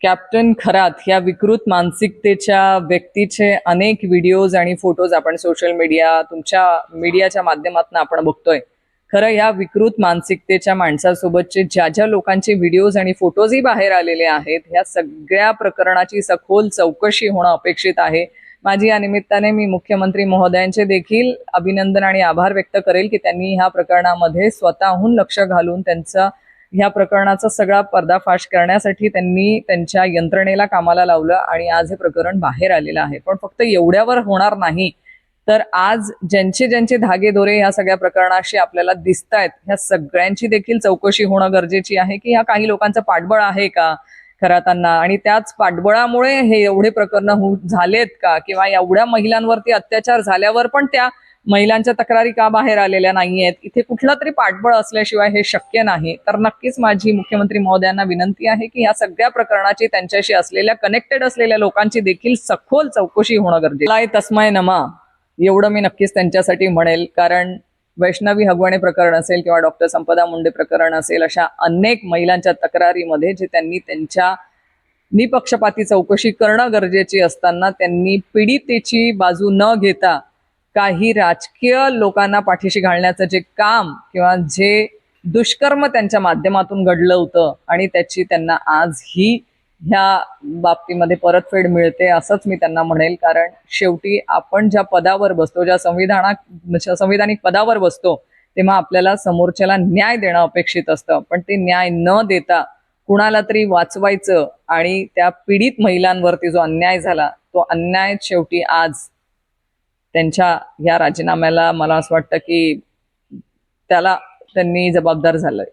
Captain Kharat या विकृत मानसिकतेच्या व्यक्तीचे अनेक व्हिडिओज आणि फोटोज आपण सोशल मीडिया तुमच्या मीडियाच्या माध्यमातून आपण बघतोय. खरं या विकृत मानसिकतेच्या माणसासोबतचे ज्या ज्या लोकांचे व्हिडिओज आणि फोटोजही बाहेर आलेले आहेत, ह्या सगळ्या प्रकरणाची सखोल चौकशी होणं अपेक्षित आहे. माझी या निमित्ताने मी मुख्यमंत्री महोदयांचे देखील अभिनंदन आणि आभार व्यक्त करेल की त्यांनी ह्या प्रकरणामध्ये स्वतःहून लक्ष घालून त्यांचा ह्या प्रकरणाचा सगळा पर्दाफाश करण्यासाठी त्यांनी त्यांच्या यंत्रणेला कामाला लावलं आणि आज हे प्रकरण बाहेर आलेलं आहे. पण फक्त एवढ्यावर होणार नाही, तर आज ज्यांचे ज्यांचे धागेदोरे ह्या सगळ्या प्रकरणाशी आपल्याला दिसत आहेत, ह्या सगळ्यांची देखील चौकशी होणं गरजेची आहे की ह्या काही लोकांचं पाठबळ आहे का खरातांना, आणि त्याच पाठबळामुळे हे एवढे प्रकरण झालेत का, किंवा एवढ्या महिलांवरती अत्याचार झाल्यावर पण त्या महिलांच्या तक्रारी का बाहेर आलेल्या नाहीयेत. इथे कुठला तरी पाठबळ असल्याशिवाय हे शक्य नाही. तर नक्कीच माझी मुख्यमंत्री महोदयांना विनंती आहे की या सगळ्या प्रकरणाची त्यांच्याशी असलेल्या कनेक्टेड असलेल्या लोकांची देखील सखोल चौकशी होणं गरजेचं आहे. तस्मै नमा एवढं मी नक्कीच त्यांच्यासाठी म्हणेल, कारण वैष्णवी हगवणे प्रकरण असेल किंवा डॉक्टर संपदा मुंडे प्रकरण असेल, अशा अनेक महिलांच्या तक्रारीमध्ये जे त्यांनी त्यांच्या निपक्षपाती चौकशी करणं गरजेची असताना त्यांनी पीडितेची बाजू न घेता काही राजकीय लोकांना पाठीशी घालण्याचं जे काम किंवा जे दुष्कर्म त्यांच्या माध्यमातून घडलं होतं आणि त्याची त्यांना आजही ह्या बाबतीमध्ये परतफेड मिळते असंच मी त्यांना म्हणेल. कारण शेवटी आपण ज्या पदावर बसतो, ज्या संविधानिक पदावर बसतो, तेव्हा आपल्याला समोरच्याला न्याय देणं अपेक्षित असतं. पण ते न्याय न देता कुणाला तरी वाचवायचं आणि त्या पीडित महिलांवरती जो अन्याय झाला तो अन्याय शेवटी आज त्यांच्या या राजीनाम्याला मला असं वाटतं की त्याला त्यांनी जबाबदार झालंय.